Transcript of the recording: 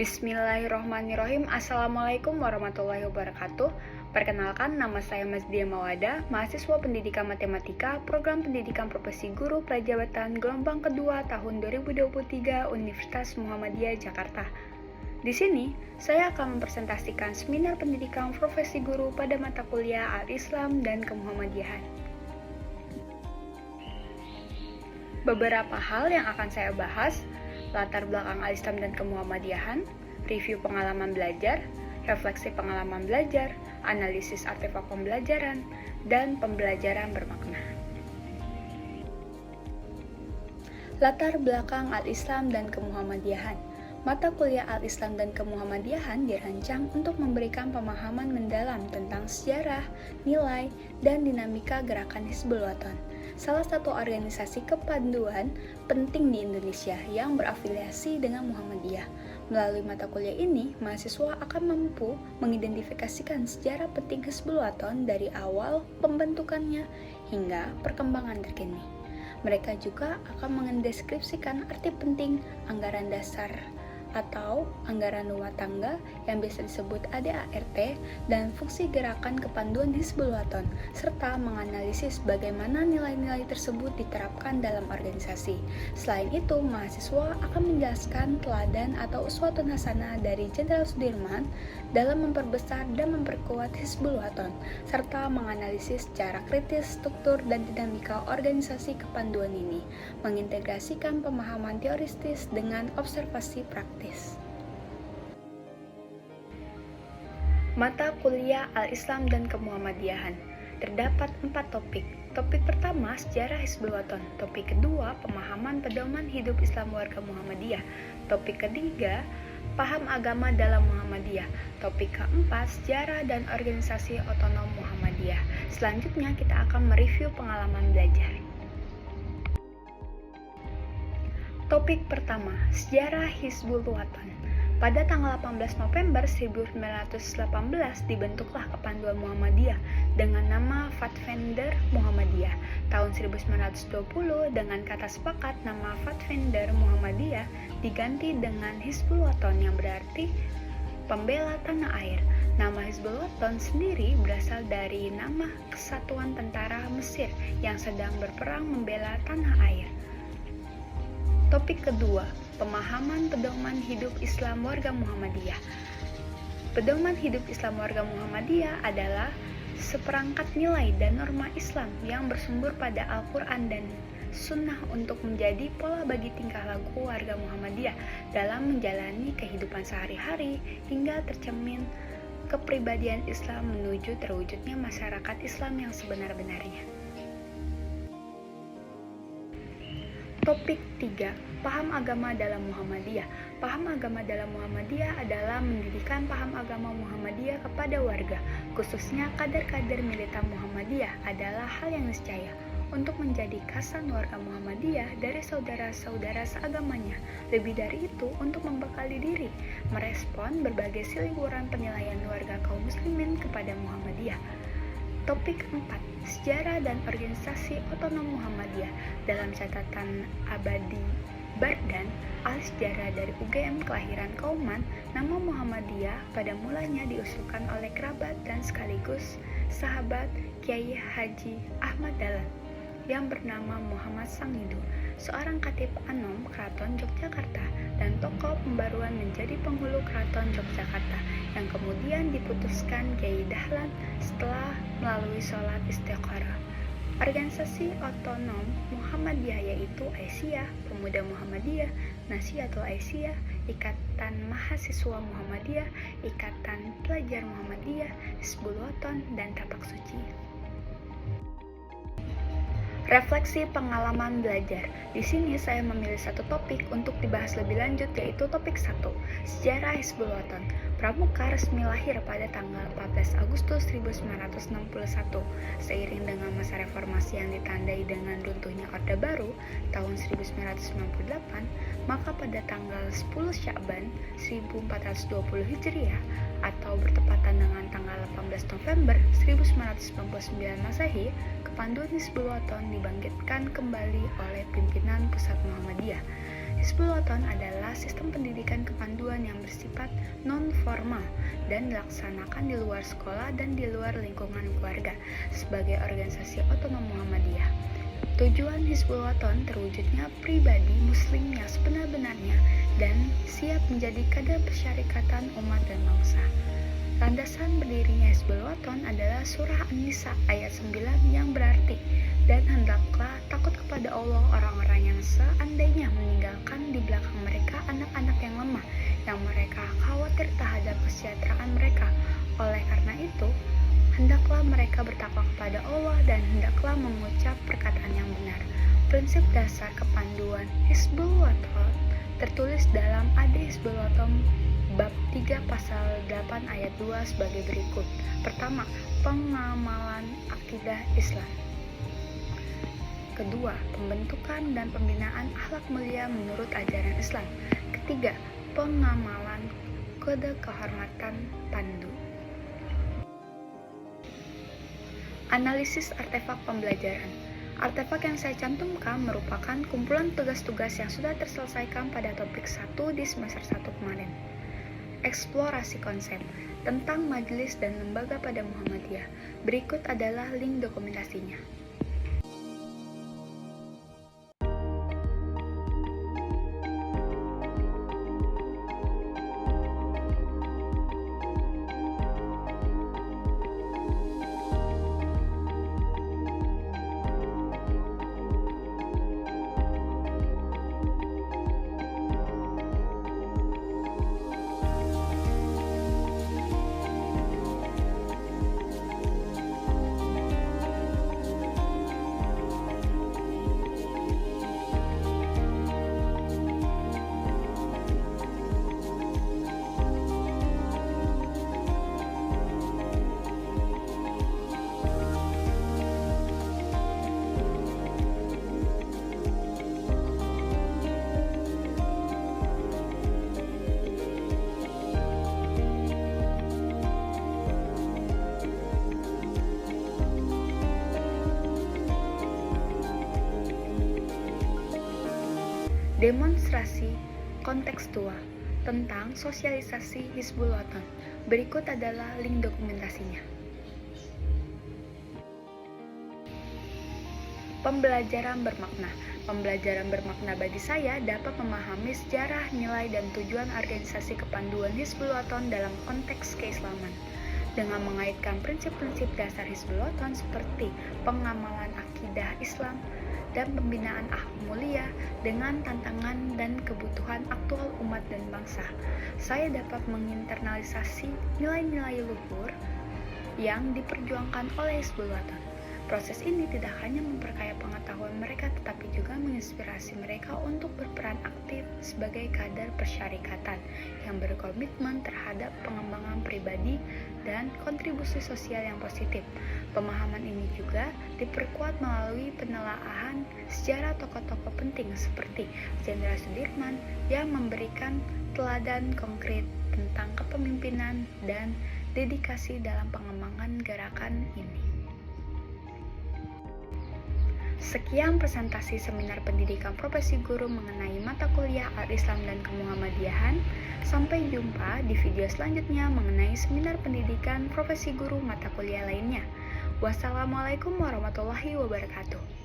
Bismillahirrohmanirrohim. Assalamualaikum warahmatullahi wabarakatuh. Perkenalkan, nama saya Mazdia Mawada, mahasiswa pendidikan matematika, program pendidikan profesi guru prajabatan gelombang kedua tahun 2023 Universitas Muhammadiyah Jakarta. Di sini, saya akan mempresentasikan seminar pendidikan profesi guru pada mata kuliah Al-Islam dan Kemuhammadiyahan. Beberapa hal yang akan saya bahas: latar belakang Al-Islam dan Kemuhammadiyahan, review pengalaman belajar, refleksi pengalaman belajar, analisis artefak pembelajaran, dan pembelajaran bermakna. Latar belakang Al-Islam dan Kemuhammadiyahan. Mata kuliah Al-Islam dan Kemuhammadiyahan dirancang untuk memberikan pemahaman mendalam tentang sejarah, nilai, dan dinamika gerakan Hizbul Wathan, salah satu organisasi kepanduan penting di Indonesia yang berafiliasi dengan Muhammadiyah. Melalui mata kuliah ini, mahasiswa akan mampu mengidentifikasikan sejarah penting Hizbul Wathan dari awal pembentukannya hingga perkembangan terkini. Mereka juga akan mendeskripsikan arti penting anggaran dasar atau anggaran rumah tangga yang biasa disebut ADART dan fungsi gerakan kepanduan Hizbul Wathan, serta menganalisis bagaimana nilai-nilai tersebut diterapkan dalam organisasi. Selain itu, mahasiswa akan menjelaskan teladan atau uswatun hasanah dari Jenderal Sudirman dalam memperbesar dan memperkuat Hizbul Wathan, serta menganalisis secara kritis struktur dan dinamika organisasi kepanduan ini, mengintegrasikan pemahaman teoristis dengan observasi praktis. Mata kuliah Al-Islam dan Kemuhammadiyahan. Terdapat 4 topik. Topik pertama, sejarah Hizbul Wathan. Topik kedua, pemahaman pedoman hidup Islam warga Muhammadiyah. Topik ketiga, paham agama dalam Muhammadiyah. Topik keempat, sejarah dan organisasi otonom Muhammadiyah. Selanjutnya kita akan mereview pengalaman belajar. Topik pertama, sejarah Hizbul Wathan. Pada tanggal 18 November 1918 dibentuklah Kepanduan Muhammadiyah dengan nama Fatfender Muhammadiyah. Tahun 1920 dengan kata sepakat nama Fatfender Muhammadiyah diganti dengan Hizbul Wathan yang berarti pembela tanah air. Nama Hizbul Wathan sendiri berasal dari nama Kesatuan Tentara Mesir yang sedang berperang membela tanah air. Topik kedua, pemahaman pedoman hidup Islam warga Muhammadiyah. Pedoman hidup Islam warga Muhammadiyah adalah seperangkat nilai dan norma Islam yang bersumber pada Al-Quran dan Sunnah untuk menjadi pola bagi tingkah laku warga Muhammadiyah dalam menjalani kehidupan sehari-hari hingga tercermin kepribadian Islam menuju terwujudnya masyarakat Islam yang sebenar-benarnya. Topik 3. Paham agama dalam Muhammadiyah. Paham agama dalam Muhammadiyah adalah mendirikan paham agama Muhammadiyah kepada warga, khususnya kader-kader militan Muhammadiyah adalah hal yang niscaya untuk menjadi kasan warga Muhammadiyah dari saudara-saudara seagamanya. Lebih dari itu, untuk membekali diri, merespon berbagai seliburan penilaian warga kaum muslimin kepada Muhammadiyah. Topik 4. Sejarah dan organisasi otonom Muhammadiyah. Dalam catatan Abadi Bardan, ahli sejarah dari UGM kelahiran Kauman, nama Muhammadiyah pada mulanya diusulkan oleh kerabat dan sekaligus sahabat Kiai Haji Ahmad Dahlan yang bernama Muhammad Sangido, seorang katib Anom Keraton Yogyakarta dan tokoh pembaruan menjadi penghulu Keraton Yogyakarta yang kemudian diputuskan Kiai Dahlan setelah melalui sholat istikharah. Organisasi otonom Muhammadiyah yaitu Aisyah, Pemuda Muhammadiyah, Nasihatul Aisyah, Ikatan Mahasiswa Muhammadiyah, Ikatan Pelajar Muhammadiyah, Hizbul Wathan, dan Tapak Suci. Refleksi pengalaman belajar. Di sini saya memilih satu topik untuk dibahas lebih lanjut, yaitu topik 1, sejarah Hizbul Wathan. Pramuka resmi lahir pada tanggal 14 Agustus 1961. Seiring dengan masa reformasi yang ditandai dengan runtuhnya Orde Baru tahun 1998, maka pada tanggal 10 Sya'ban 1420 Hijriah atau bertepatan dengan tanggal 18 November 1999 Masehi, Kepanduan Hizbul Wathan dibangkitkan kembali oleh pimpinan pusat Muhammadiyah. Hizbul-Waton adalah sistem pendidikan kepanduan yang bersifat non-formal dan dilaksanakan di luar sekolah dan di luar lingkungan keluarga sebagai organisasi otonom Muhammadiyah. Tujuan Hizbul-Waton terwujudnya pribadi muslim yang sebenar-benarnya dan siap menjadi kader persyarikatan umat dan bangsa. Landasan berdirinya Hizbul-Waton adalah surah An-Nisa ayat 9 yang berarti, dan hendaklah takut kepada Allah orang-orang yang seandainya meninggalkan di belakang mereka anak-anak yang lemah, yang mereka khawatir terhadap kesejahteraan mereka. Oleh karena itu, hendaklah mereka bertakwa kepada Allah dan hendaklah mengucap perkataan yang benar. Prinsip dasar kepanduan Hizbul-Waton tertulis dalam Ad Hizbul-Waton bab 3 pasal 8 ayat 2 sebagai berikut. Pertama, pengamalan akidah Islam. Kedua, pembentukan dan pembinaan akhlak mulia menurut ajaran Islam. Ketiga, pengamalan kode kehormatan pandu. Analisis artefak pembelajaran. Artefak yang saya cantumkan merupakan kumpulan tugas-tugas yang sudah terselesaikan pada topik 1 di semester 1 kemarin. Eksplorasi konsep tentang majelis dan lembaga pada Muhammadiyah. Berikut adalah link dokumentasinya. Demonstrasi kontekstual tentang sosialisasi Hizbul-Waton. Berikut adalah link dokumentasinya. Pembelajaran bermakna. Pembelajaran bermakna bagi saya dapat memahami sejarah, nilai, dan tujuan organisasi kepanduan Hizbul-Waton dalam konteks keislaman, dengan mengaitkan prinsip-prinsip dasar Hizbul-Waton seperti pengamalan akidah Islam dan pembinaan akhlak mulia dengan tantangan dan kebutuhan aktual umat dan bangsa. Saya dapat menginternalisasi nilai-nilai luhur yang diperjuangkan oleh Hizbul-Waton. Proses ini tidak hanya memperkaya pengetahuan mereka, tetapi juga menginspirasi mereka untuk berperan aktif sebagai kader persyarikatan yang berkomitmen terhadap pengembangan pribadi dan kontribusi sosial yang positif. Pemahaman ini juga diperkuat melalui penelaahan sejarah tokoh-tokoh penting seperti Jenderal Sudirman yang memberikan teladan konkret tentang kepemimpinan dan dedikasi dalam pengembangan gerakan ini. Sekian presentasi seminar pendidikan profesi guru mengenai mata kuliah Al-Islam dan Kemuhammadiyahan. Sampai jumpa di video selanjutnya mengenai seminar pendidikan profesi guru mata kuliah lainnya. Wassalamualaikum warahmatullahi wabarakatuh.